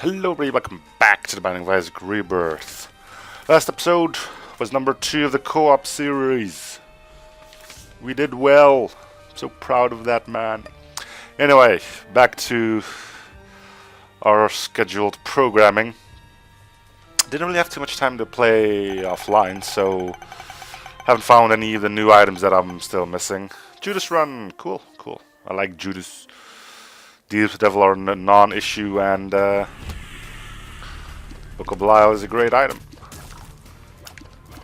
Hello everybody, welcome back to the Binding of Isaac Rebirth. Last episode was number 2 of the co-op series. We did well. I'm so proud of that, man. Anyway, back to our scheduled programming. Didn't really have too much time to play offline, so haven't found any of the new items that I'm still missing. Judas Run, cool. I like Judas. Deals with Devil are a non-issue, and Book of Belial is a great item.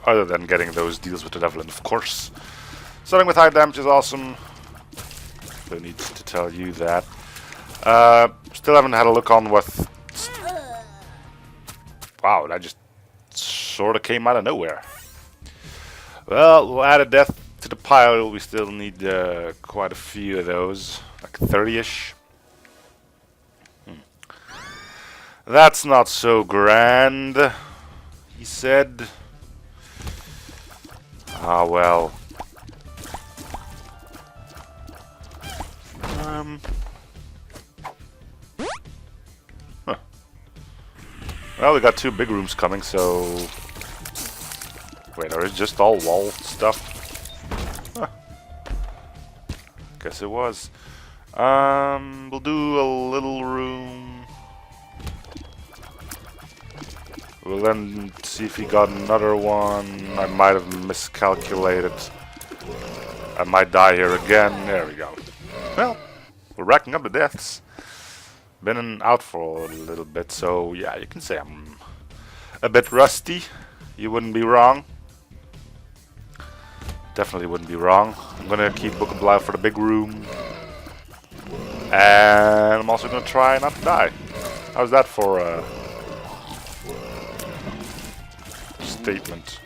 Other than getting those deals with the Devil, and of course, starting with high damage is awesome. No need to tell you that. Still haven't had a look on with. Wow, that just sort of came out of nowhere. Well, we'll add a death to the pile. We still need quite a few of those, like 30-ish. That's not so grand, he said. Ah, well. Huh. Well, we got 2 big rooms coming, so... Wait, are it just all wall stuff? Huh. Guess it was. We'll do a little room. We'll then see if he got another one. I might have miscalculated. I might die here again. There we go. Well, we're racking up the deaths. Been out for a little bit, so yeah, you can say I'm a bit rusty. You wouldn't be wrong. Definitely wouldn't be wrong. I'm gonna keep Book of Belial for the big room. And I'm also gonna try not to die. How's that for statement?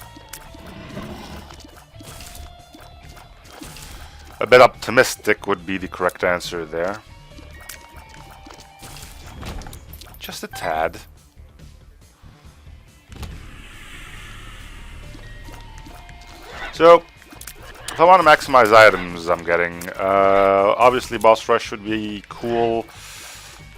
A bit optimistic would be the correct answer there. Just a tad. So, if I want to maximize items I'm getting, obviously boss rush would be cool.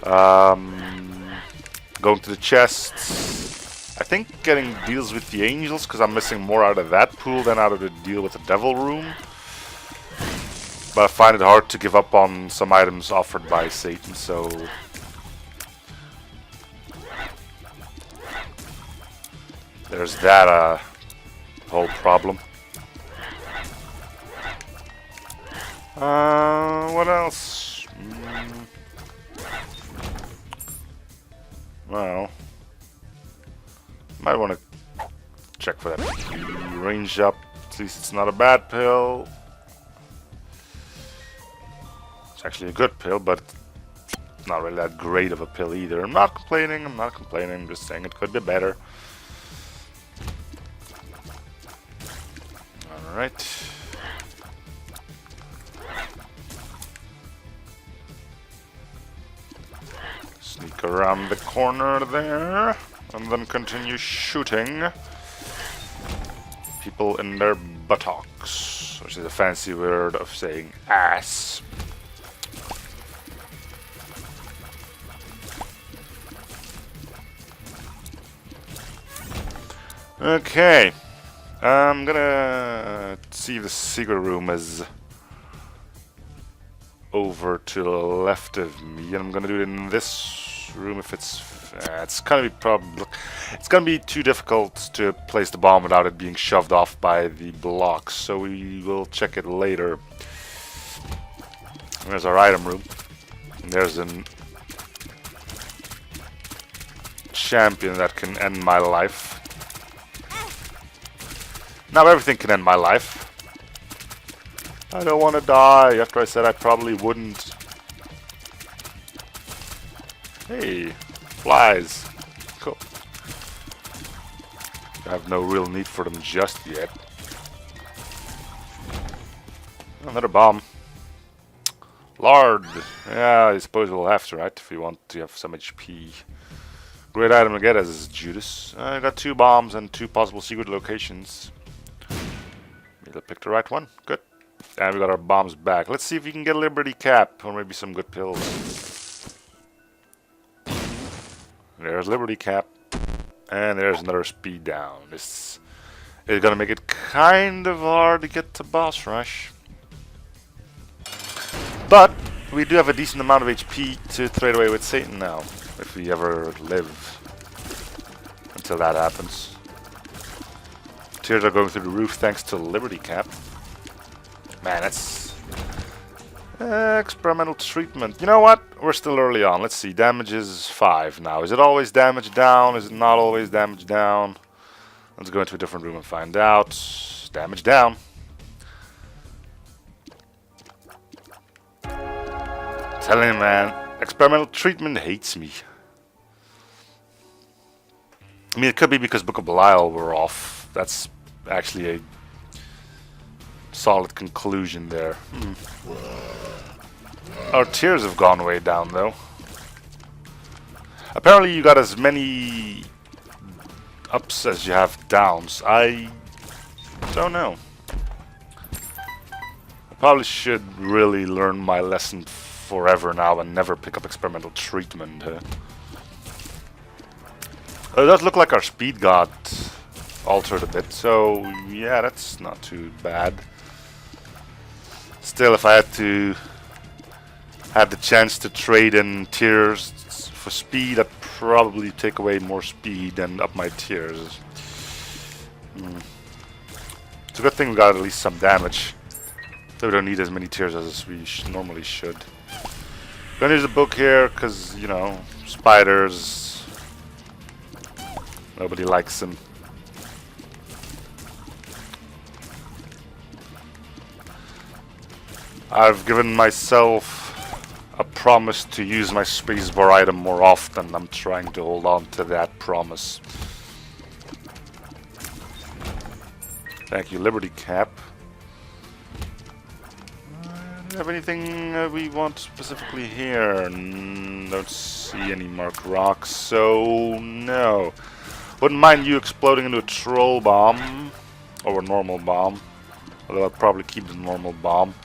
Going to the chests. I think getting deals with the angels, because I'm missing more out of that pool than out of the deal with the devil room. But I find it hard to give up on some items offered by Satan, so... There's that whole problem. What else? Well... Might want to check for that range up. At least it's not a bad pill. It's actually a good pill, but not really that great of a pill either. I'm not complaining. I'm just saying it could be better. Alright. Sneak around the corner there. And then continue shooting people in their buttocks, which is a fancy word of saying ass. Okay, I'm gonna see if the secret room is over to the left of me, and I'm gonna do it in this room if it's gonna be too difficult to place the bomb without it being shoved off by the blocks, so we will check it later. There's our item room. And there's a champion that can end my life. Now everything can end my life. I don't want to die after I said I probably wouldn't. Hey. Flies. Cool. I have no real need for them just yet. Another bomb. Lard. Yeah, I suppose we'll have to, right? If you want to have some HP. Great item to get as Judas. I got 2 bombs and 2 possible secret locations. Maybe I picked the right one. Good. And we got our bombs back. Let's see if we can get a Liberty Cap or maybe some good pills. There's Liberty Cap. And there's another speed down. This is gonna make it kind of hard to get to boss rush. But we do have a decent amount of HP to trade away with Satan now, if we ever live until that happens. Tears are going through the roof thanks to Liberty Cap. Man, that's experimental treatment. You know what? We're still early on. Let's see. Damage is 5 now. Is it always damage down? Is it not always damage down? Let's go into a different room and find out. Damage down. Telling you, man, experimental treatment hates me. I mean, it could be because Book of Belial were off. That's actually a solid conclusion there. Our tears have gone way down, though. Apparently, you got as many ups as you have downs. I don't know. I probably should really learn my lesson forever now and never pick up experimental treatment. It does look like our speed got altered a bit, so yeah, that's not too bad. Still, if I had to have the chance to trade in tiers for speed, I'd probably take away more speed and up my tiers. It's a good thing we got at least some damage, so we don't need as many tiers as we normally should. Gonna use a book here because, you know, spiders. Nobody likes them. I've given myself a promise to use my spacebar item more often. I'm trying to hold on to that promise. Thank you, Liberty Cap. Do you have anything we want specifically here? Don't see any marked rocks, so no. Wouldn't mind you exploding into a troll bomb or a normal bomb, although I'll probably keep the normal bomb.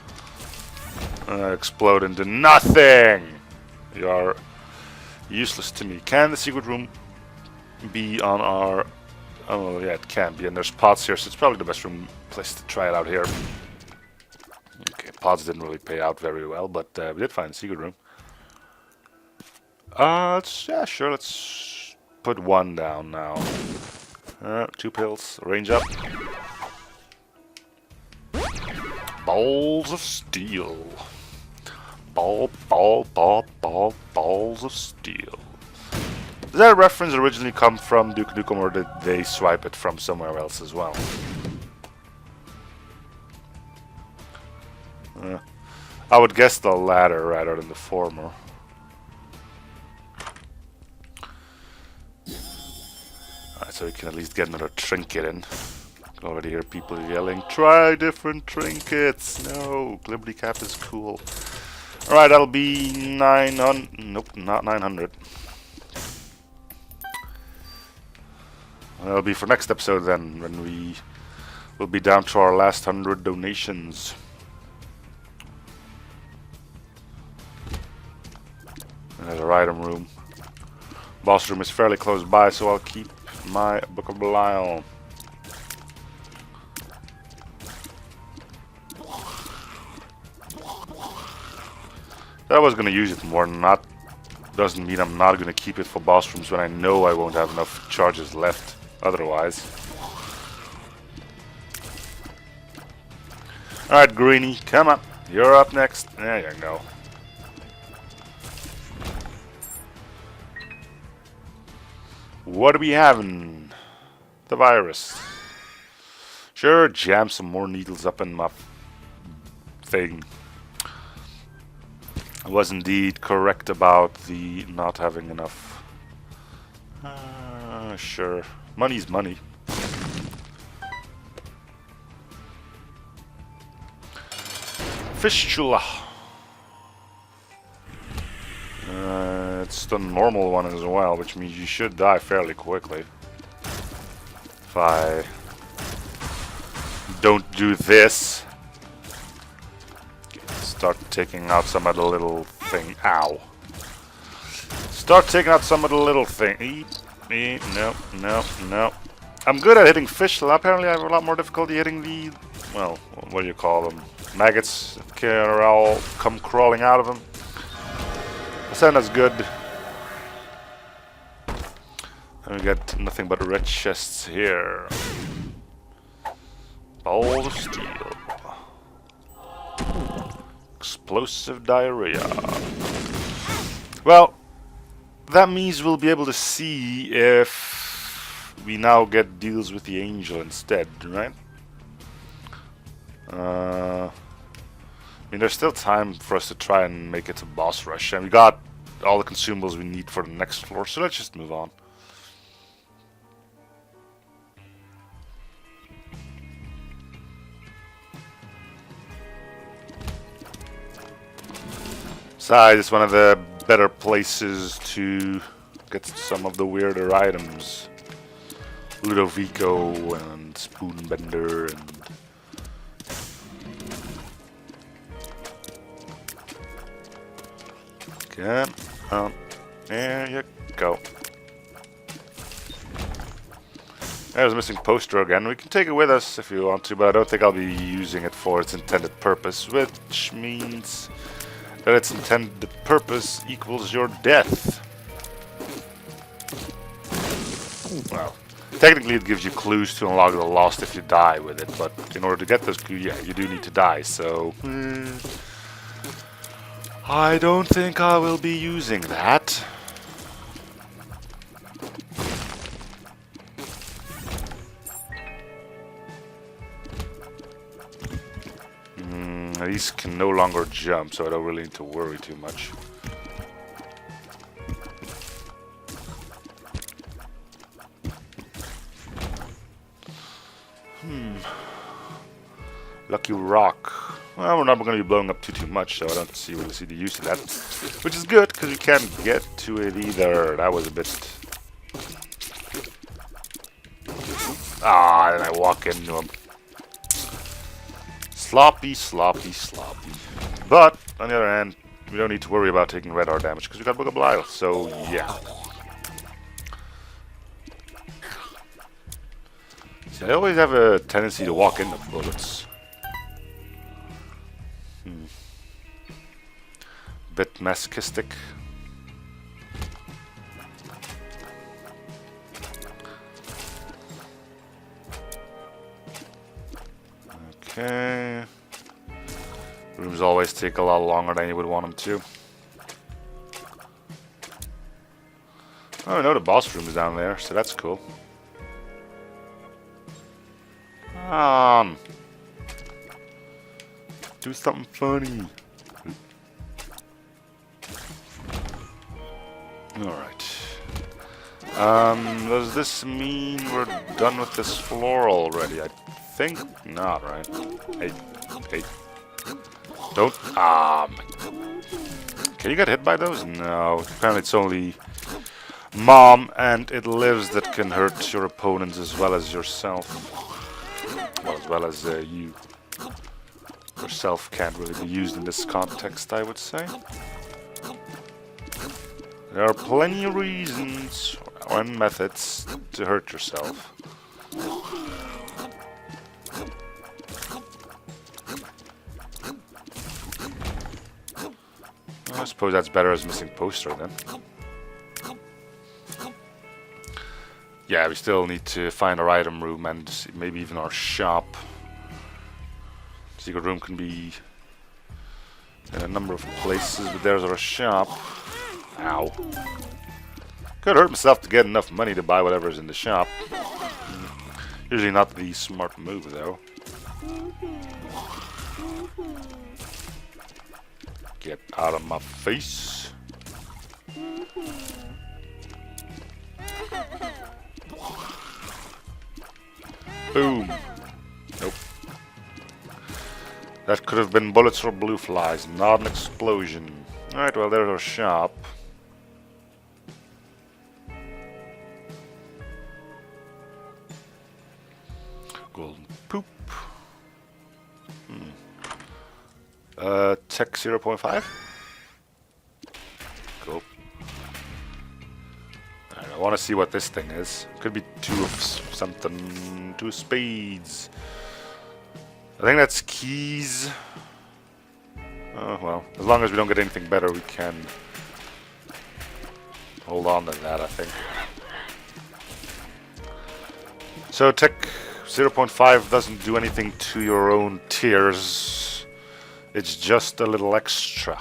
Explode into nothing. You are useless to me. Can the secret room be on our... Oh yeah, it can be, and there's pods here, so it's probably the best place to try it out here. Okay, pods didn't really pay out very well, but we did find the secret room. Yeah, sure, let's put 1 down now. 2 pills, range up. Balls of steel. Balls of steel. Does that reference originally come from Duke Nukem, or did they swipe it from somewhere else as well? I would guess the latter rather than the former. Alright, so we can at least get another trinket in. I can already hear people yelling, try different trinkets! No, Liberty Cap is cool. Alright, that'll be 900. Nope, not 900. That'll be for next episode then, when we will be down to our last 100 donations. There's our item room. Boss room is fairly close by, so I'll keep my Book of Belial. I was gonna use it more than not. Doesn't mean I'm not gonna keep it for boss rooms when I know I won't have enough charges left otherwise. Alright, Greenie, come on. You're up next. There you go. What are we having? The virus. Sure, jam some more needles up in my thing. I was indeed correct about the not having enough. Sure. Money's money. Fistula. It's the normal one as well, which means you should die fairly quickly. If I don't do this. Start taking out some of the little thing. Ow. Start taking out some of the little things. No, no, no. I'm good at hitting fish. Apparently I have a lot more difficulty hitting the... Well, what do you call them? Maggots that can all come crawling out of them. That's not as good. And we got nothing but red chests here. Ball of steel. Explosive diarrhea. Well, that means we'll be able to see if we now get deals with the angel instead, right? I mean, there's still time for us to try and make it to boss rush, and we got all the consumables we need for the next floor, so let's just move on. Besides, it's one of the better places to get some of the weirder items. Ludovico and Spoonbender and... Come on. There you go. There's a missing poster again. We can take it with us if you want to, but I don't think I'll be using it for its intended purpose, which means that its intended purpose equals your death. Well, technically it gives you clues to unlock the lost if you die with it, but in order to get those clues, yeah, you do need to die, so... I don't think I will be using that. These can no longer jump, so I don't really need to worry too much. Lucky rock. Well, we're not going to be blowing up too much, so I don't really see the use of that. Which is good, because we can't get to it either. That was a bit... Ah, then I walk into him. Sloppy, sloppy, sloppy. But, on the other hand, we don't need to worry about taking red heart damage, because we got Book of Belial, so yeah. See, I always have a tendency to walk into bullets. Bit masochistic. Okay. Rooms always take a lot longer than you would want them to. Oh, no, the boss room is down there, so that's cool. Do something funny. Alright. Does this mean we're done with this floor already? I think not, right? Hey. Don't. Can you get hit by those? No. Apparently it's only Mom and It Lives that can hurt your opponents as well as yourself. Well, as well as you. Yourself can't really be used in this context, I would say. There are plenty of reasons and methods to hurt yourself. I suppose that's better as missing poster then. Yeah, we still need to find our item room and maybe even our shop. Secret room can be in a number of places, but there's our shop. Ow. Could hurt myself to get enough money to buy whatever's in the shop. Usually not the smart move, though. Get out of my face. Boom. Nope. That could have been bullets or blue flies, not an explosion. Alright, well, there's our shop. Golden poop. Tech 0.5. Cool. want to see what this thing is. Could be two of something. Two spades. I think that's keys. Oh, well. As long as we don't get anything better, we can hold on to that, I think. So tech 0.5 doesn't do anything to your own tiers. It's just a little extra.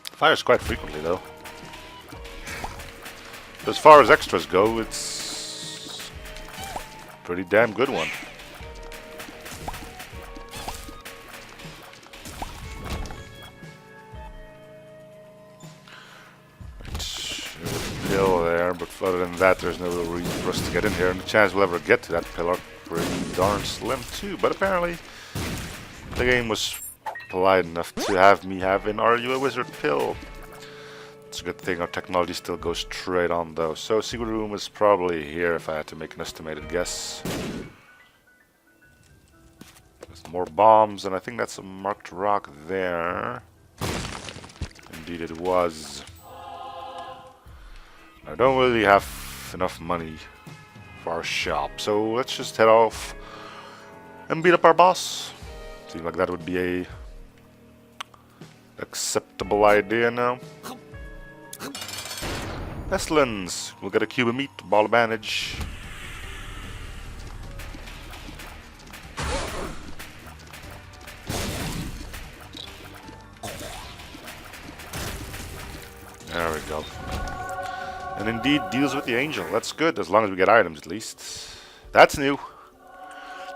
Fires quite frequently, though. As far as extras go, it's a pretty damn good one. Pill there, but other than that, there's no real reason for us to get in here, and the chance we'll ever get to that pill are pretty darn slim too. But apparently, the game was polite enough to have me have an "Are you a wizard?" pill. It's a good thing our technology still goes straight on though. So secret room is probably here if I had to make an estimated guess. There's more bombs, and I think that's a marked rock there. Indeed it was. I don't really have enough money for our shop, so let's just head off and beat up our boss. Seems like that would be a acceptable idea now. Pestilence. We'll get a cube of meat, ball of bandage. There we go. And indeed deals with the angel. That's good, as long as we get items at least. That's new.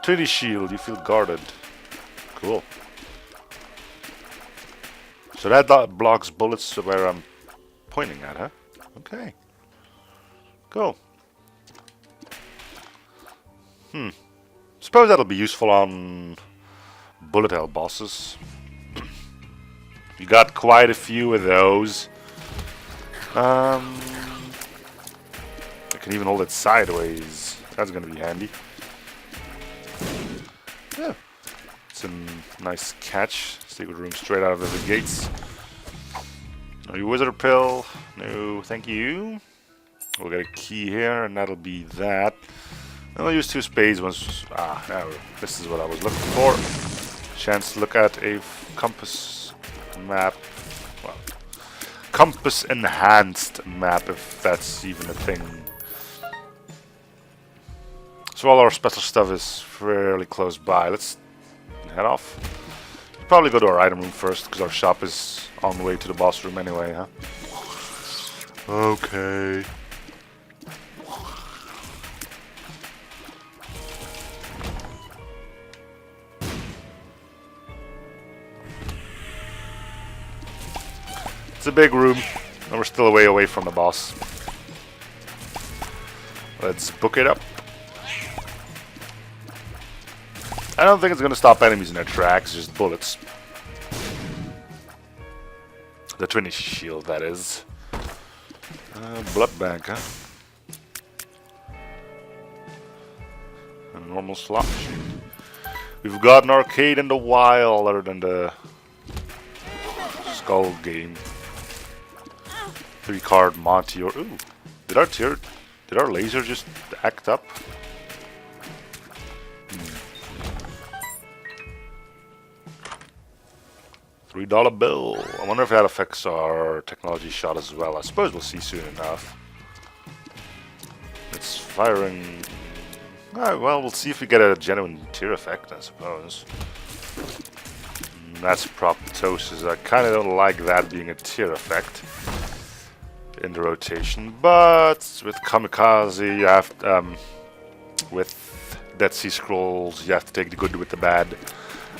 Trinity shield, you feel guarded. Cool. So that blocks bullets where I'm pointing at, huh? Okay. Cool. Suppose that'll be useful on bullet hell bosses. You got quite a few of those. I can even hold it sideways. That's gonna be handy. Yeah. It's a nice catch. Secret room straight out of the gates. No wizard pill. No, thank you. We'll get a key here, and that'll be that. And I'll use two spades once. This is what I was looking for. Chance to look at a compass map. Well, compass enhanced map, if that's even a thing. So all our special stuff is fairly close by. Let's head off. Probably go to our item room first, because our shop is on the way to the boss room anyway, huh? Okay. It's a big room, and we're still a way away from the boss. Let's book it up. I don't think it's gonna stop enemies in their tracks, just bullets. The Trinity shield, that is. Blood bank, huh? A normal slot machine. We've got an arcade in the wild, other than the skull game. 3-card Monty or ooh, did our laser just act up? $3 bill. I wonder if that affects our technology shot as well. I suppose we'll see soon enough. It's firing. Well, we'll see if we get a genuine tear effect, I suppose. That's proptosis. I kind of don't like that being a tear effect in the rotation, but with Kamikaze, you have with Dead Sea Scrolls, you have to take the good with the bad.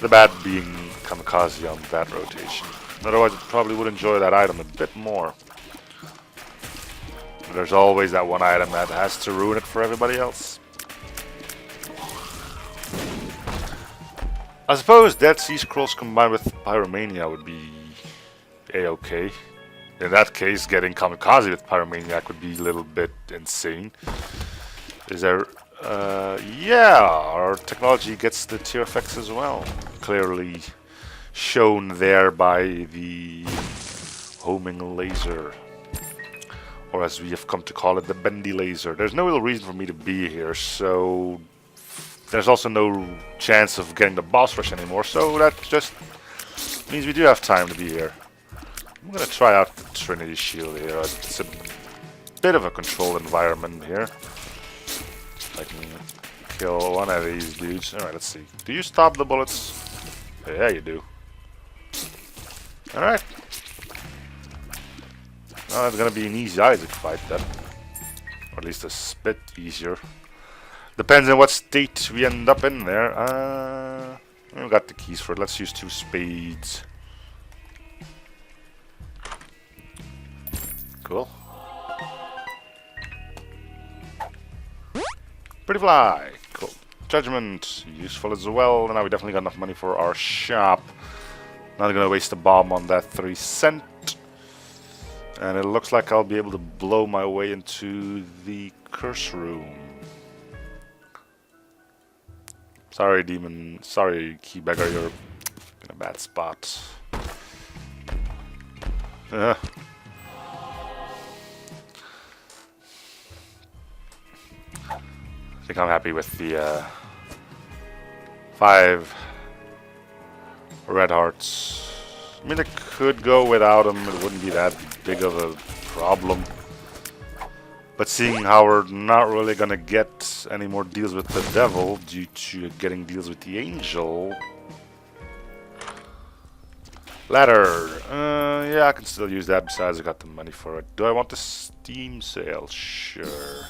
The bad being Kamikaze on that rotation. Otherwise, I probably would enjoy that item a bit more. But there's always that one item that has to ruin it for everybody else. I suppose Dead Sea Scrolls combined with Pyromania would be a-okay. In that case, getting Kamikaze with Pyromaniac would be a little bit insane. Is there... yeah, our technology gets the tear effects as well. Clearly shown there by the homing laser. or as we have come to call it, the bendy laser. There's no real reason for me to be here, so there's also no chance of getting the boss rush anymore, so that just means we do have time to be here. I'm gonna try out the Trinity shield here. It's a bit of a controlled environment here. I can kill one of these dudes. Alright, let's see. Do you stop the bullets? Yeah, you do. Alright. Well, it's gonna be an easy Isaac fight then. Or at least a bit easier. Depends on what state we end up in there. We got the keys for it. Let's use 2 spades. Cool. Pretty fly. Cool. Judgment. Useful as well. And now we definitely got enough money for our shop. Not gonna waste a bomb on that 3 cent. And it looks like I'll be able to blow my way into the curse room. Sorry, demon. Sorry, Keybagger, you're in a bad spot. I think I'm happy with the 5 red hearts. I mean, I could go without them. It wouldn't be that big of a problem. But seeing how we're not really gonna get any more deals with the devil due to getting deals with the angel. Ladder. Yeah, I can still use that. Besides, I got the money for it. Do I want the Steam sale? Sure.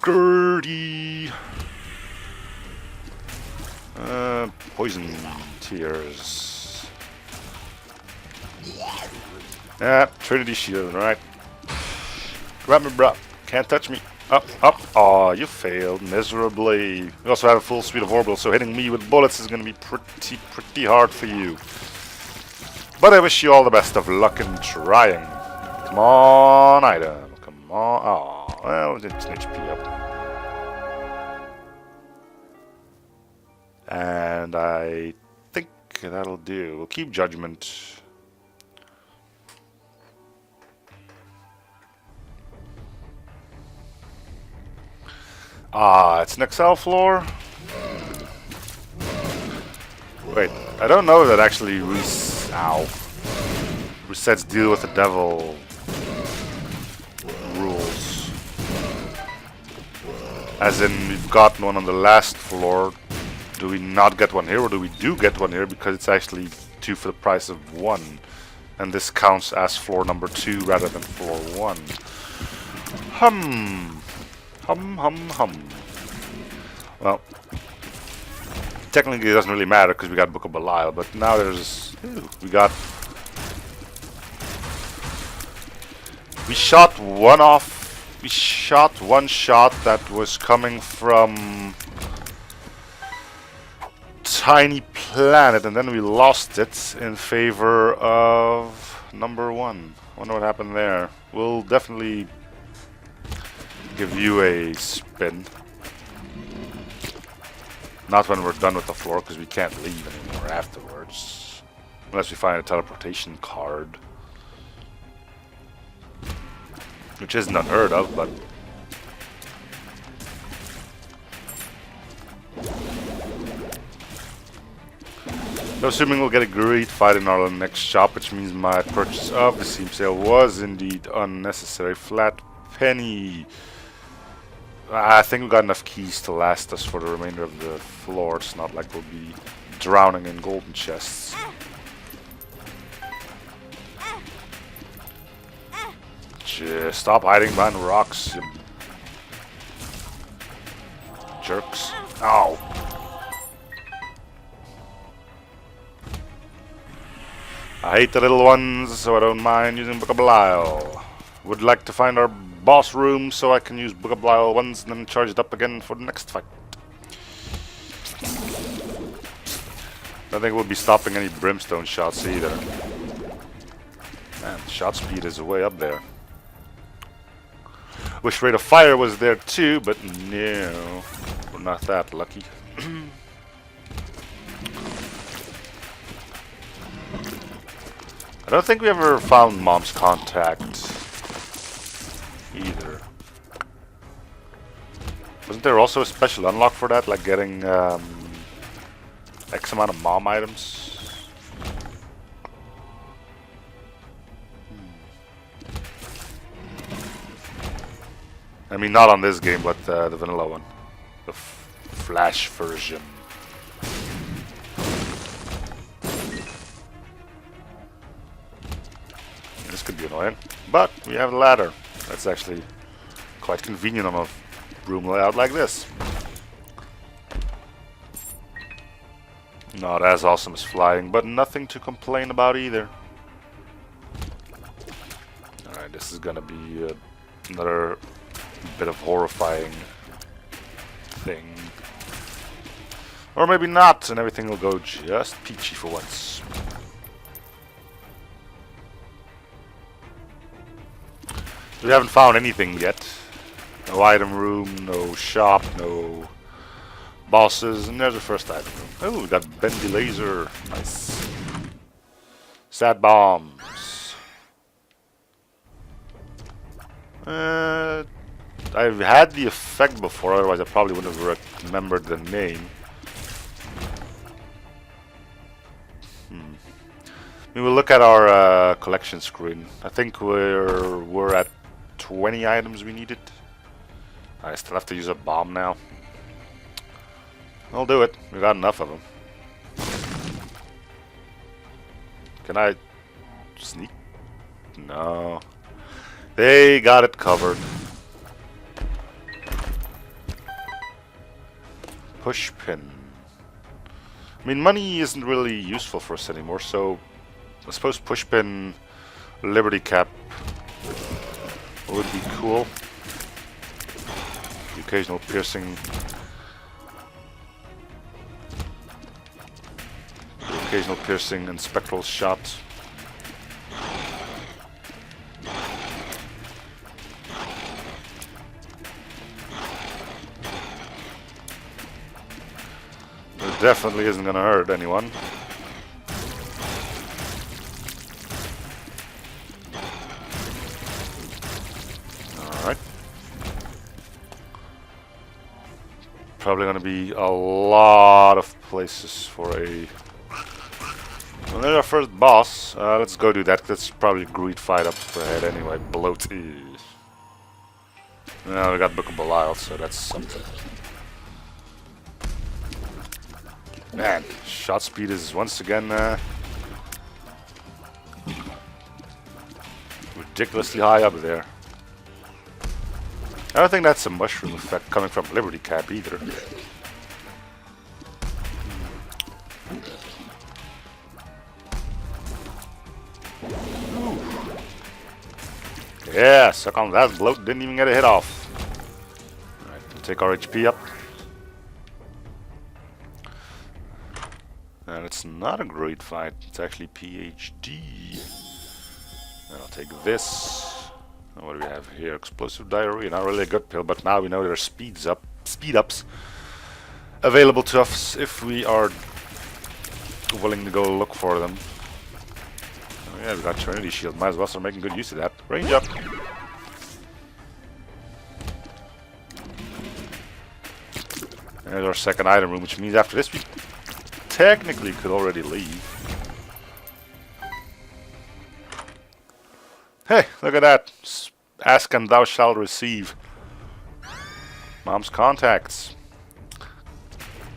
Gertie. Poison tears. Trinity shield, right? Grab me, bro. Can't touch me. Up, up. Aw, you failed miserably. We also have a full suite of orbitals, so hitting me with bullets is gonna be pretty hard for you. But I wish you all the best of luck in trying. Come on, item. Come on. Aw, well, it's an HP up. And I think that'll do. We'll keep judgment. Ah, it's an Excel floor? Wait, I don't know if that actually resets deal with the devil rules. As in, we've gotten one on the last floor. Do we not get one here, or do we do get one here because it's actually 2 for the price of 1? And this counts as floor number 2 rather than floor 1. Hum. Well, technically it doesn't really matter because we got Book of Belial, but now there's... Ooh, we shot one off. We shot one shot that was coming from Tiny Planet, and then we lost it in favor of number 1. Wonder what happened there. We'll definitely give you a spin. Not when we're done with the floor, because we can't leave anymore afterwards. Unless we find a teleportation card. Which isn't unheard of, but... So assuming we'll get a great fight in our next shop, which means my purchase of the Steam sale was indeed unnecessary. Flat penny. I think we got enough keys to last us for the remainder of the floor. It's not like we'll be drowning in golden chests. Just stop hiding behind rocks, you jerks. Ow. I hate the little ones, so I don't mind using Book of Belial. Would like to find our boss room so I can use Book of Belial once and then charge it up again for the next fight. I think we'll be stopping any brimstone shots either. Man, shot speed is way up there. Wish rate of fire was there too, but no, we're not that lucky. I don't think we ever found Mom's contact either. Wasn't there also a special unlock for that, like getting X amount of Mom items? I mean, not on this game, but the vanilla one. The Flash version. This could be annoying, but we have a ladder. That's actually quite convenient on a room layout like this. Not as awesome as flying, but nothing to complain about either. Alright, this is gonna be another bit of horrifying thing. Or maybe not, and everything will go just peachy for once. We haven't found anything yet. No item room, no shop, no bosses, and there's the first item room. Oh, we got bendy laser. Nice. Sad bombs. I've had the effect before, otherwise I probably wouldn't have remembered the name. We will look at our collection screen. I think we're at 20 items we needed. I still have to use a bomb now. I'll do it. We got enough of them. Can I sneak? No. They got it covered. Push pin. I mean, money isn't really useful for us anymore, so I suppose push pin, Liberty Cap would be cool. The occasional piercing. And spectral shot. It definitely isn't gonna hurt anyone. Alright. Probably gonna be a lot of places for a... Well, there's our first boss. Let's go do that. That's probably a greed fight up ahead anyway. Bloat. Now we got Book of Belial, so that's something. Man, shot speed is once again ridiculously high up there. I don't think that's a mushroom effect coming from Liberty Cap either. Yeah, suck on that. Bloat didn't even get a hit off. Alright, we'll take our HP up. And it's not a great fight, it's actually PhD. And I'll take this. And what do we have here? Explosive diarrhea, not really a good pill, but now we know there are speed ups available to us if we are willing to go look for them. Oh yeah, we got Trinity shield, might as well start making good use of that. Range up. There's our second item room, which means after this we technically could already leave. Hey, look at that. Ask and thou shalt receive. Mom's contacts.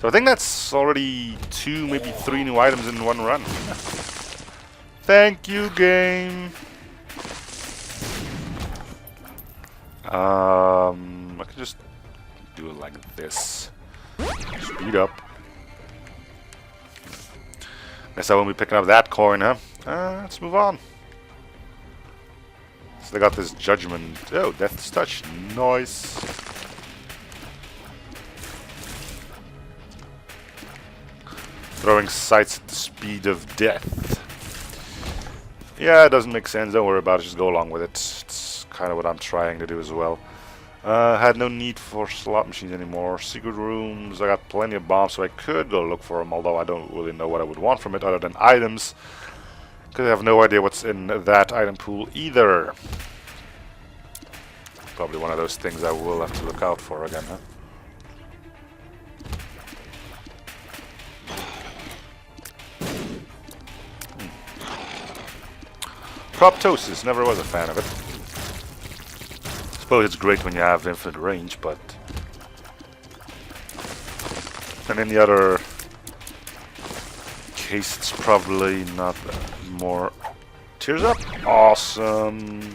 So I think that's already 2, maybe 3 new items in one run. Thank you, game. I can just do it like this. Speed up. Guess I won't be picking up that coin, huh? Let's move on. So they got this judgment. Oh, Death's Touch. Nice. Throwing sights at the speed of death. Yeah, it doesn't make sense. Don't worry about it. Just go along with it. It's kind of what I'm trying to do as well. Had no need for slot machines anymore. Secret rooms. I got plenty of bombs, so I could go look for them, although I don't really know what I would want from it other than items Because I have no idea what's in that item pool either. Probably one of those things I will have to look out for again, huh? Proptosis, never was a fan of it. Suppose it's great when you have infinite range, but... And in the other case, it's probably not more... Tears up? Awesome!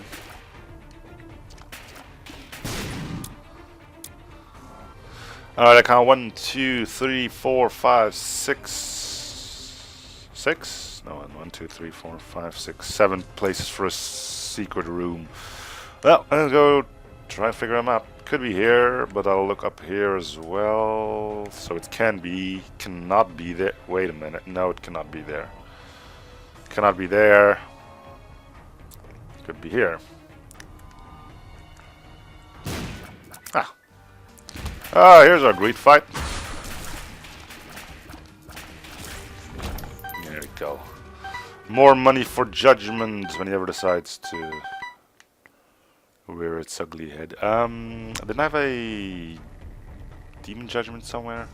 Alright, I count 1, 2, 3, 4, 5, 6... 6? No, 1, 2, 3, 4, 5, 6, 7 places for a secret room. Well, let's go try and figure them out. Could be here, but I'll look up here as well. So it can be, cannot be there. Wait a minute. No, it cannot be there. Cannot be there. Could be here. Ah. Ah, here's our great fight. There we go. More money for judgment when he ever decides to rear its ugly head. Didn't I have a demon judgment somewhere?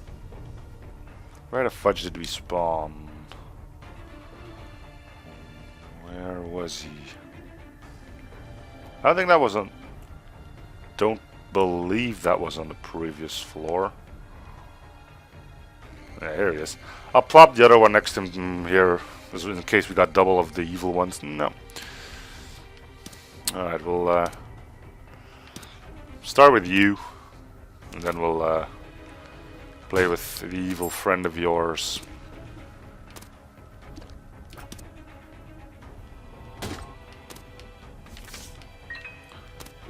Where the fudge did we spawn? Where was he? I don't think that was on... Don't believe that was on the previous floor. Yeah, here he is. I'll plop the other one next to him here, in case we got double of the evil ones. No. Alright, we'll start with you, and then we'll play with the evil friend of yours.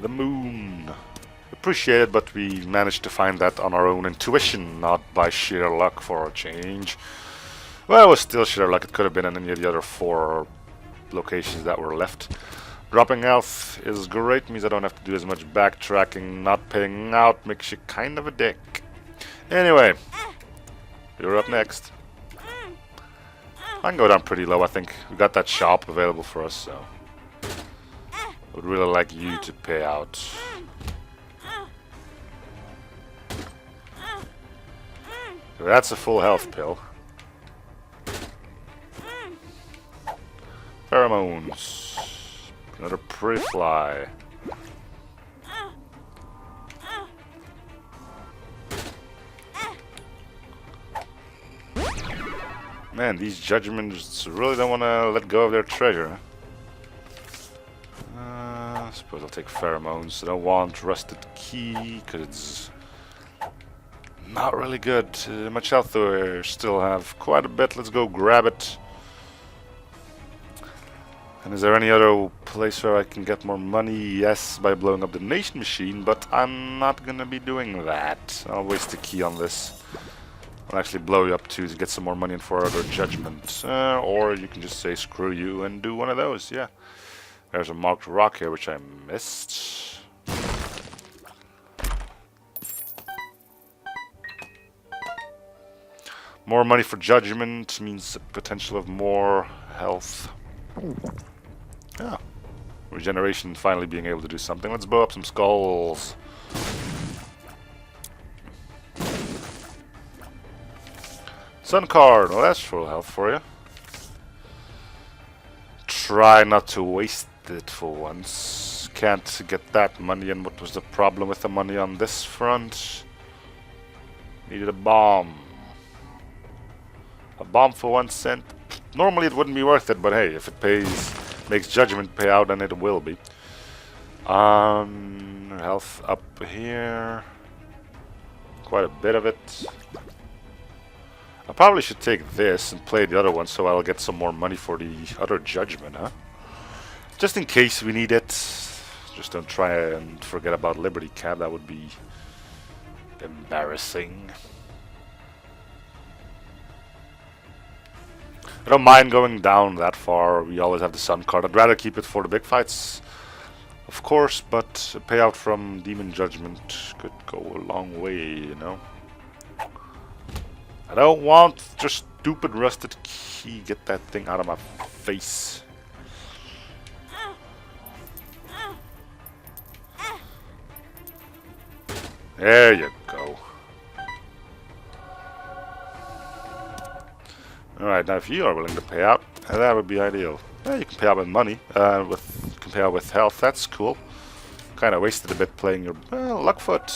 The moon. Appreciate it, but we managed to find that on our own intuition, not by sheer luck for a change. Well, it was still sheer luck. It could have been in any of the other 4 locations that were left. Dropping health is great, means I don't have to do as much backtracking. Not paying out makes you kind of a dick. Anyway, you're up next. I can go down pretty low, I think. We got that shop available for us, so... I would really like you to pay out. That's a full health pill. Pheromones. Another pretty fly. Man, these judgments really don't want to let go of their treasure. I suppose I'll take pheromones. I don't want rusted key because it's not really good. Much health though I still have quite a bit. Let's go grab it. And is there any other place where I can get more money? Yes, by blowing up the nation machine, but I'm not gonna be doing that. I'll waste a key on this. I'll actually blow you up too to get some more money in for other judgment. Or you can just say screw you and do one of those, yeah. There's a marked rock here which I missed. More money for judgment means the potential of more health. Yeah. Regeneration finally being able to do something. Let's blow up some skulls. Sun card. Well, that's full health for you. Try not to waste it for once. Can't get that money, and what was the problem with the money on this front? Needed a bomb. A bomb for 1 cent. Normally it wouldn't be worth it, but hey, if it pays, makes judgment pay out, then it will be. Health up here. Quite a bit of it. I probably should take this and play the other one so I'll get some more money for the other judgment, huh? Just in case we need it. Just don't try and forget about Liberty Cap, that would be embarrassing. I don't mind going down that far. We always have the Sun card. I'd rather keep it for the big fights, of course, but a payout from Demon Judgment could go a long way, you know. I don't want just stupid rusted key. Get that thing out of my face. There you go. Alright, now if you are willing to pay out, that would be ideal. Yeah, you can pay out with money, can pay out with health, that's cool. Kinda wasted a bit playing your Luckfoot.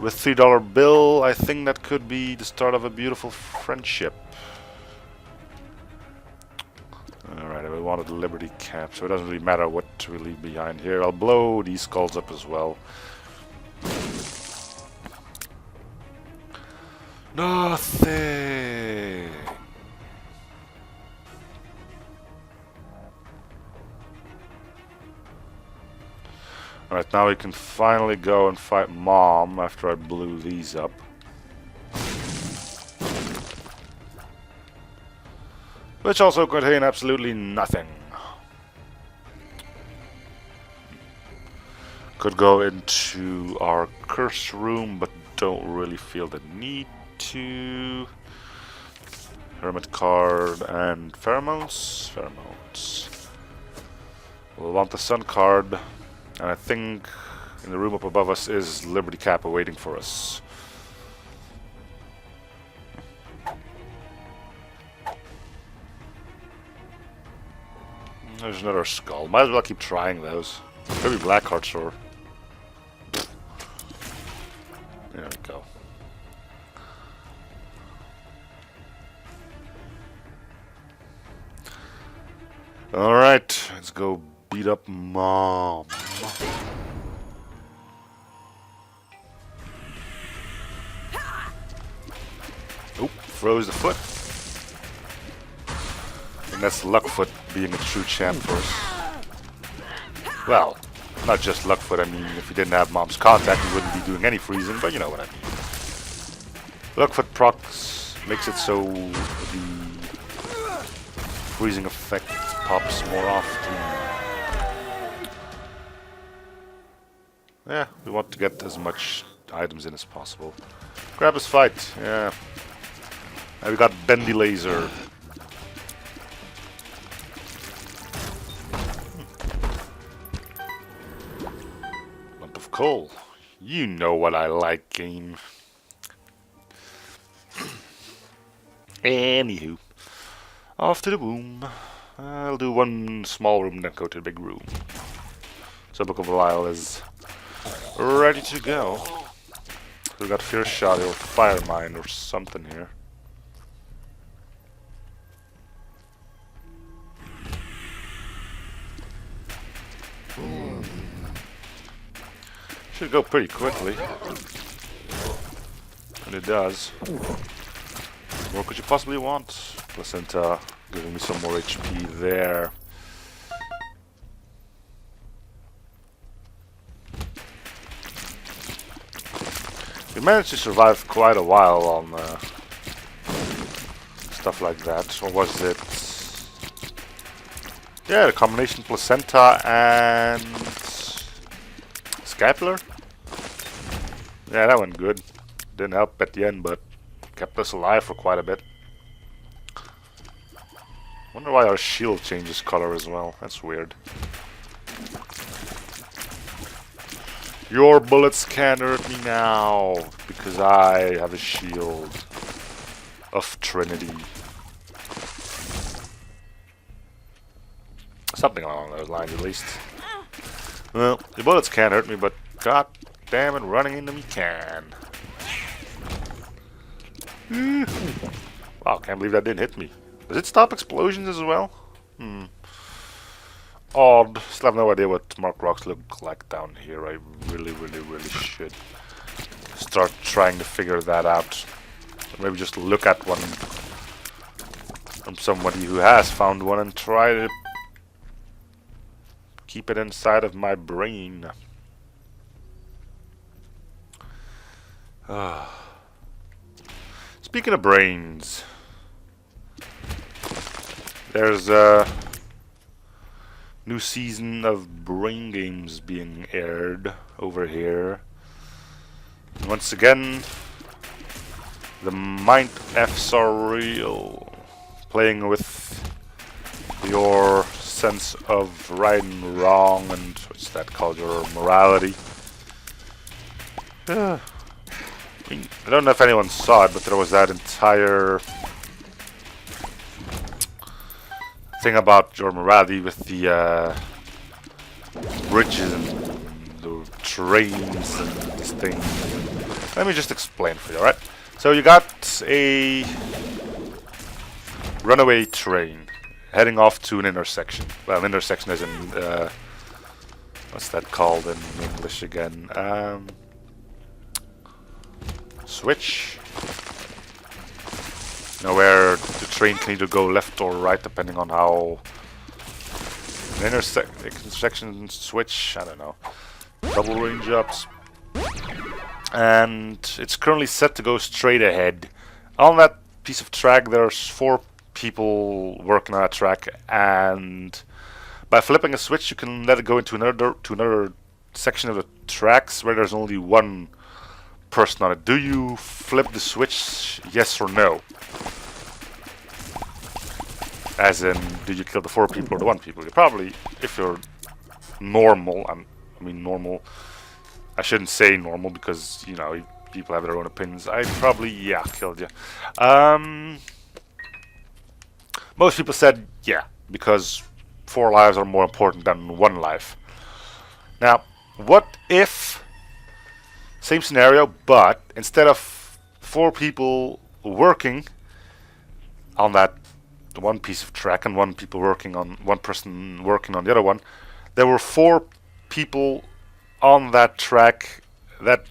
With $3 bill, I think that could be the start of a beautiful friendship. Alright, we wanted the Liberty Cap, so it doesn't really matter what we leave behind here. I'll blow these skulls up as well. Nothing! Alright, now we can finally go and fight Mom after I blew these up. Which also contain absolutely nothing. Could go into our curse room, but don't really feel the need to. Hermit card and pheromones. Pheromones. We'll want the sun card. And I think in the room up above us is Liberty Cap awaiting for us. There's another skull. Might as well keep trying those. Maybe Blackheart Sword. There we go. Alright, let's go beat up Mom. Oop, froze the foot. And that's Luckfoot being a true champ for us. Well, not just Luckfoot, I mean, if he didn't have Mom's contact, he wouldn't be doing any freezing, but you know what I mean. Luckfoot procs makes it so the freezing effect pops more often. Yeah, we want to get as much items in as possible. Grab his fight, yeah. And we got Bendy Laser. Lump of coal. You know what I like, game. Anywho. Off to the womb. I'll do one small room, then go to the big room. So Book of Belial is ready to go. We got Fierce Shot or Fire Mine or something here. Should go pretty quickly. And it does. What more could you possibly want? Placenta giving me some more HP there. We managed to survive quite a while on stuff like that. Or was it? Yeah, the combination placenta and scapular. Yeah, that went good. Didn't help at the end, but kept us alive for quite a bit. Wonder why our shield changes color as well. That's weird. Your bullets can't hurt me now because I have a shield of Trinity. Something along those lines, at least. Well, the bullets can't hurt me, but god damn it, running into me can. Wow, can't believe that didn't hit me. Does it stop explosions as well? Odd. Still have no idea what Mark Rocks look like down here. I really should start trying to figure that out. Or maybe just look at one from somebody who has found one and try to keep it inside of my brain. Speaking of brains, there's a new season of Brain Games being aired over here. And once again, The mind F's are real. Playing with your sense of right and wrong and what's that called? Your morality. I mean, I don't know if anyone saw it, but there was that entire thing about your morality with the bridges and the trains and this thing. Let me just explain for you, alright? So you got a runaway train heading off to an intersection. Well, an intersection is in what's that called in English again? Switch. You know, where the train can either go left or right depending on how an intersection switch, I don't know. Double range ups. And it's currently set to go straight ahead. On that piece of track there's 4 people working on that track, and by flipping a switch you can let it go into another section of the tracks where there's only 1 person on it. Do you flip the switch, yes or no? As in, do you kill the 4 people or the 1 people? You probably, if you're normal, I mean normal, I shouldn't say normal because, you know, people have their own opinions. I'd probably, yeah, killed you. Most people said, yeah, because 4 lives are more important than 1 life. Now, what if, same scenario, but instead of 4 people working on that 1 piece of track and 1 person working on the other one, there were 4 people on that track that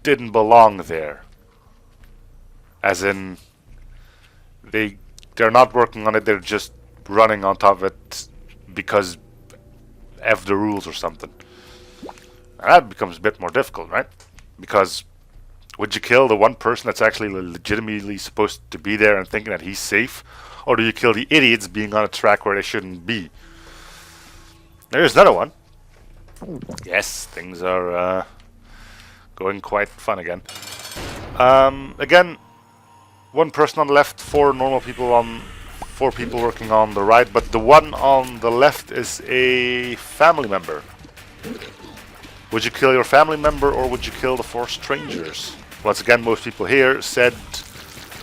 didn't belong there. As in, they're not working on it, they're just running on top of it because of the rules or something. And that becomes a bit more difficult, right? Because would you kill the 1 person that's actually legitimately supposed to be there and thinking that he's safe? Or do you kill the idiots being on a track where they shouldn't be? There's another one. Yes, things are going quite fun again. Again, 1 person on the left, 4 normal people on 4 people working on the right, but the one on the left is a family member. Would you kill your family member or would you kill the 4 strangers? Once again, most people here said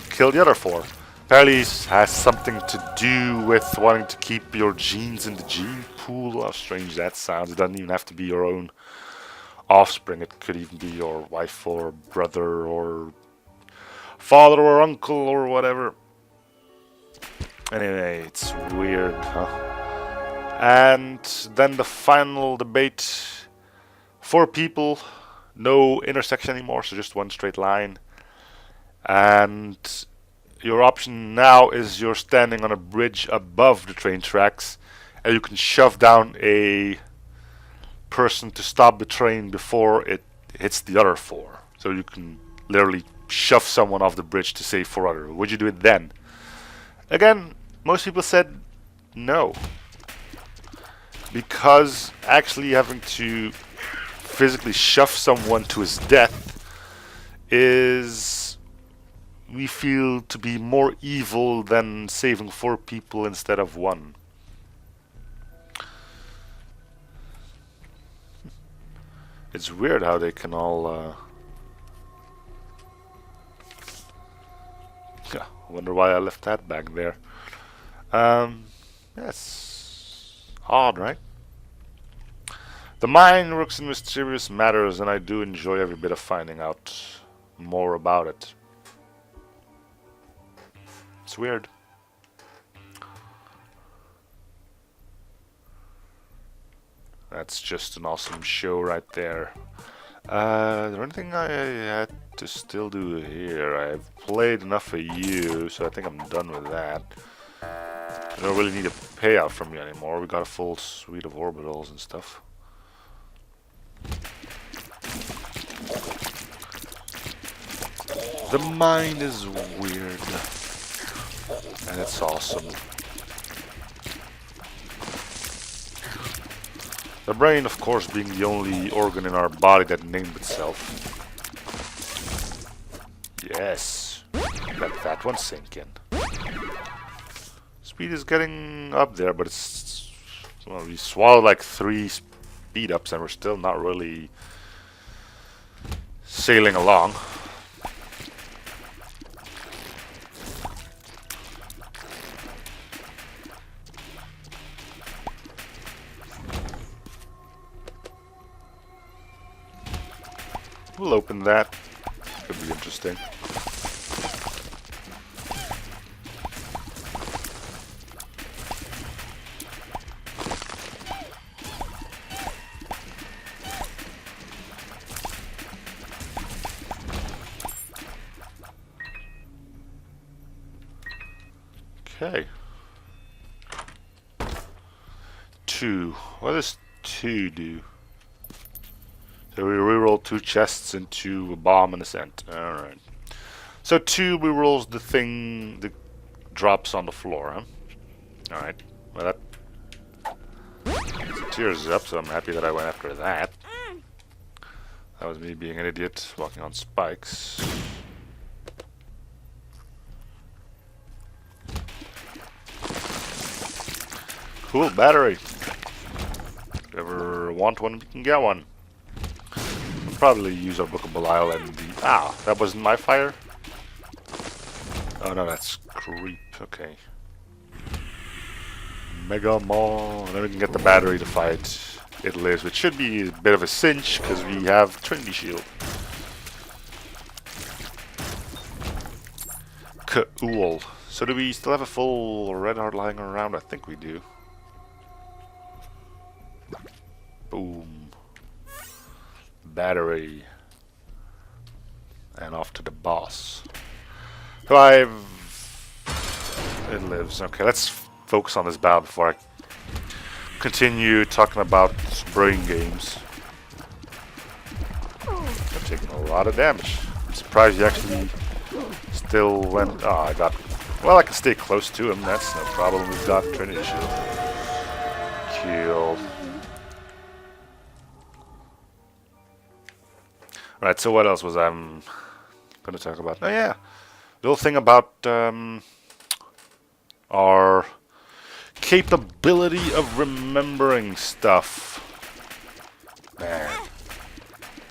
kill the other 4. Apparently it has something to do with wanting to keep your genes in the gene pool. How strange that sounds. It doesn't even have to be your own offspring. It could even be your wife or brother or father or uncle or whatever. Anyway, it's weird, huh? And then the final debate. 4 people, no intersection anymore, so just 1 straight line. And your option now is you're standing on a bridge above the train tracks and you can shove down a person to stop the train before it hits the other 4. So you can literally shove someone off the bridge to save 4 others. Would you do it then? Again, most people said no. Because actually having to physically shove someone to his death is, we feel, to be more evil than saving 4 people instead of 1. It's weird how they can all yeah, wonder why I left that back there. Yes, odd, right? The mind works in mysterious matters, and I do enjoy every bit of finding out more about it. It's weird. That's just an awesome show right there. Is there anything I had to still do here? I've played enough of you, so I think I'm done with that. I don't really need a payout from you anymore. We got a full suite of orbitals and stuff. The mind is weird, and it's awesome. The brain, of course, being the only organ in our body that named itself. Yes. that one's sinking. Speed is getting up there, but it's... Well, we swallowed like 3 speed ups and we're still not really sailing along. We'll open that. Could be interesting. Okay. 2. What does 2 do? So we reroll 2 chests into a bomb and a cent. Alright. So 2 rerolls the thing that drops on the floor, huh? Alright. Well, that tears up, so I'm happy that I went after that. That was me being an idiot, walking on spikes. Cool battery. If you ever want one, you can get one. Probably use our Book of Belial and the... Ah, that wasn't my fire? Oh no, that's creep. Okay. Mega Maw. Then we can get the battery to fight It Lives, which should be a bit of a cinch, because we have Trinity Shield. Cool. So do we still have a full red heart lying around? I think we do. Boom. Battery. And off to the boss. 5. It Lives. Okay, let's focus on this battle before I continue talking about brain games. I'm taking a lot of damage. I'm surprised you actually still went... Oh, I got... Well, I can stay close to him. That's no problem. We've got Trinity Shield. Killed. Right, so what else was I going to talk about? Oh yeah, the whole thing about our capability of remembering stuff. Man,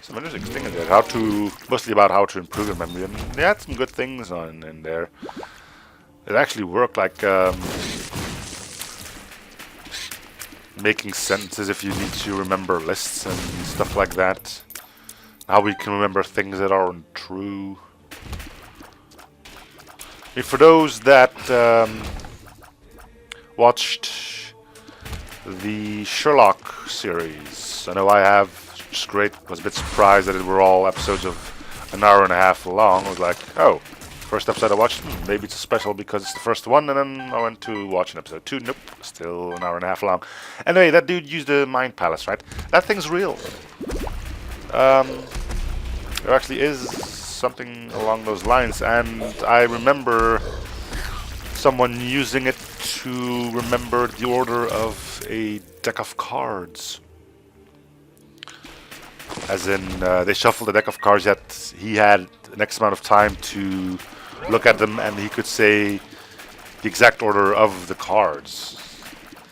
some interesting things there. How to, mostly about how to improve your memory, and they had some good things on in there. It actually worked, like making sentences if you need to remember lists and stuff like that. How we can remember things that aren't true. I mean, for those that watched the Sherlock series, I know I have. Just great. Was a bit surprised that it were all episodes of an hour and a half long. I was like, oh, first episode I watched, maybe it's a special because it's the first one, and then I went to watch an episode 2. Nope, still an hour and a half long. Anyway, that dude used the Mind Palace, right? That thing's real. There actually is something along those lines, and I remember someone using it to remember the order of a deck of cards. As in, they shuffled a deck of cards that he had an X amount of time to look at them, and he could say the exact order of the cards.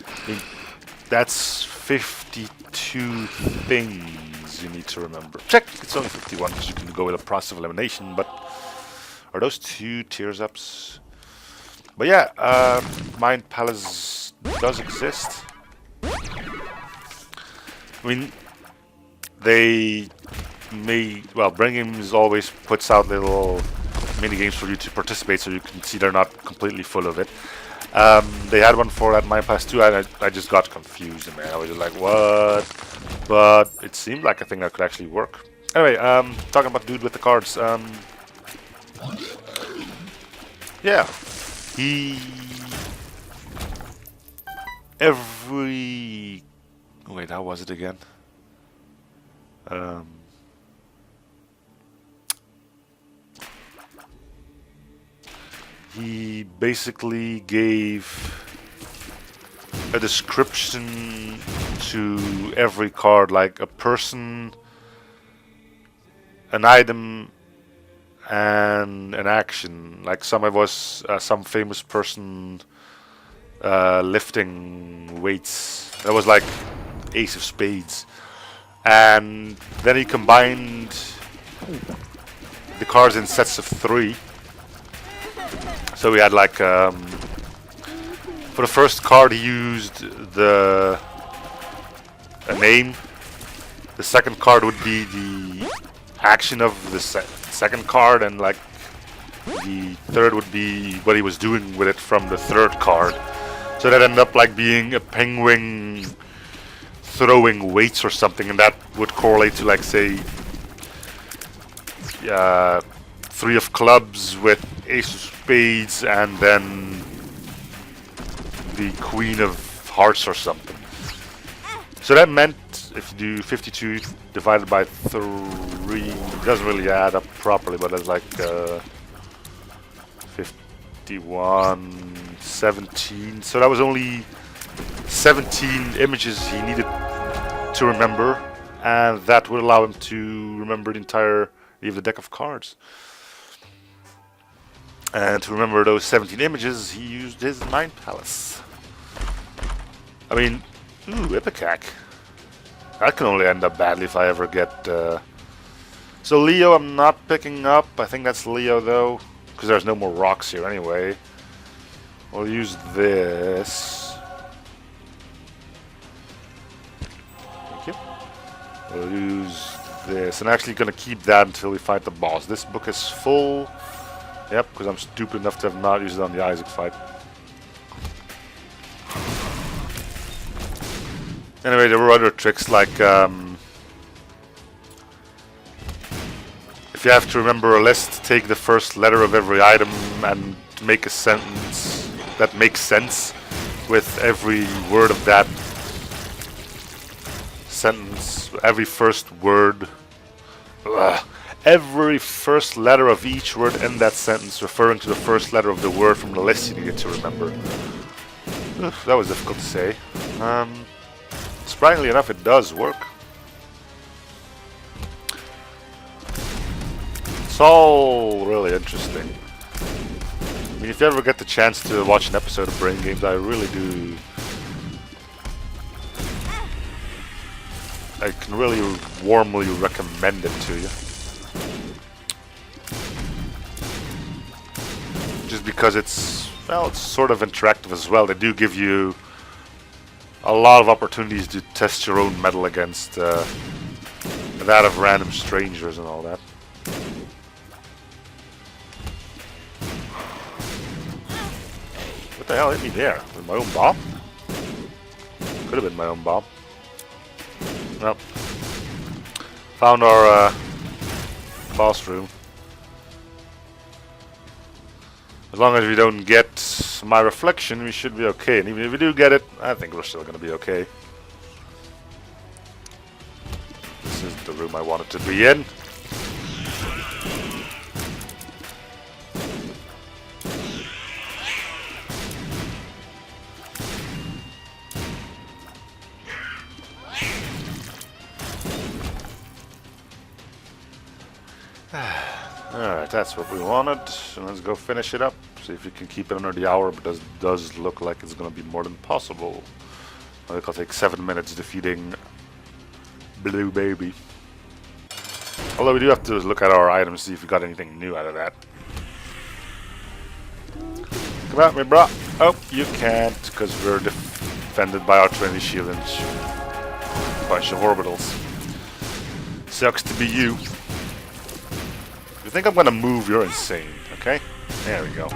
I mean, that's 52 things you need to remember. Check, it's only 51 because you can go with a process of elimination, but are those 2 tears ups? But yeah, Mind Palace does exist. I mean, they well, Brain Games always puts out little mini games for you to participate, so you can see they're not completely full of it. They had one for that Mind Palace too, and I just got confused, man. I was just like, what? But it seemed like a thing that could actually work. Anyway, talking about dude with the cards. Yeah, wait, how was it again? He basically gave a description to every card, like a person, an item, and an action. Like some famous person lifting weights. That was like Ace of Spades. And then he combined the cards in sets of 3. So we had like for the first card he used a name. The second card would be the action of the second card, and like the third would be what he was doing with it from the third card. So that ended up like being a penguin throwing weights or something, and that would correlate to like say 3 of clubs with Ace of Spades and then the Queen of Hearts or something. So that meant if you do 52 divided by 3, it doesn't really add up properly, but it's like 51, 17. So that was only 17 images he needed to remember, and that would allow him to remember the entirety of the deck of cards. And to remember those 17 images, he used his Mind Palace. I mean, ooh, Ipecac. That can only end up badly if I ever get... So Leo I'm not picking up. I think that's Leo though, because there's no more rocks here anyway. We'll use this. Thank you. We'll use this. I'm actually going to keep that until we fight the boss. This book is full. Yep, because I'm stupid enough to have not used it on the Isaac fight. Anyway, there were other tricks like if you have to remember a list, take the first letter of every item and make a sentence that makes sense with every word of that sentence, every first word. Every first letter of each word in that sentence referring to the first letter of the word from the list you needed to remember. That was difficult to say. Surprisingly enough, it does work. It's all really interesting. I mean, if you ever get the chance to watch an episode of Brain Games, I really do. I can really warmly recommend it to you. Just because it's, well, it's sort of interactive as well. They do give you a lot of opportunities to test your own metal against that of random strangers and all that. What the hell hit me there? With my own bomb? Could have been my own bomb. Nope. Found our boss room. As long as we don't get my reflection, we should be okay. And even if we do get it, I think we're still going to be okay. This is the room I wanted to be in. Alright, that's what we wanted. So let's go finish it up. See if we can keep it under the hour, but it does look like it's going to be more than possible. I think I'll take 7 minutes defeating Blue Baby. Although we do have to look at our items, see if we got anything new out of that. Come at me, bro. Oh, you can't, because we're defended by our Trinity shield and a bunch of orbitals. Sucks to be you. If you think I'm gonna move, you're insane, okay? There we go.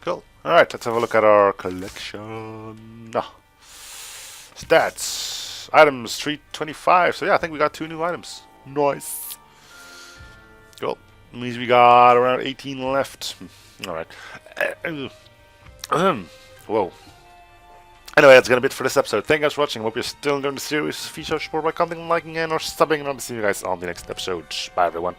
Cool. Alright, let's have a look at our collection. Stats. Items 325. So yeah, I think we got 2 new items. Nice. Cool. Means we got around 18 left. Alright. Whoa. Anyway, that's gonna be it for this episode. Thank you guys for watching. Hope you're still enjoying the series. Feature support by commenting, liking, and or subbing, and I'll see you guys on the next episode. Bye everyone.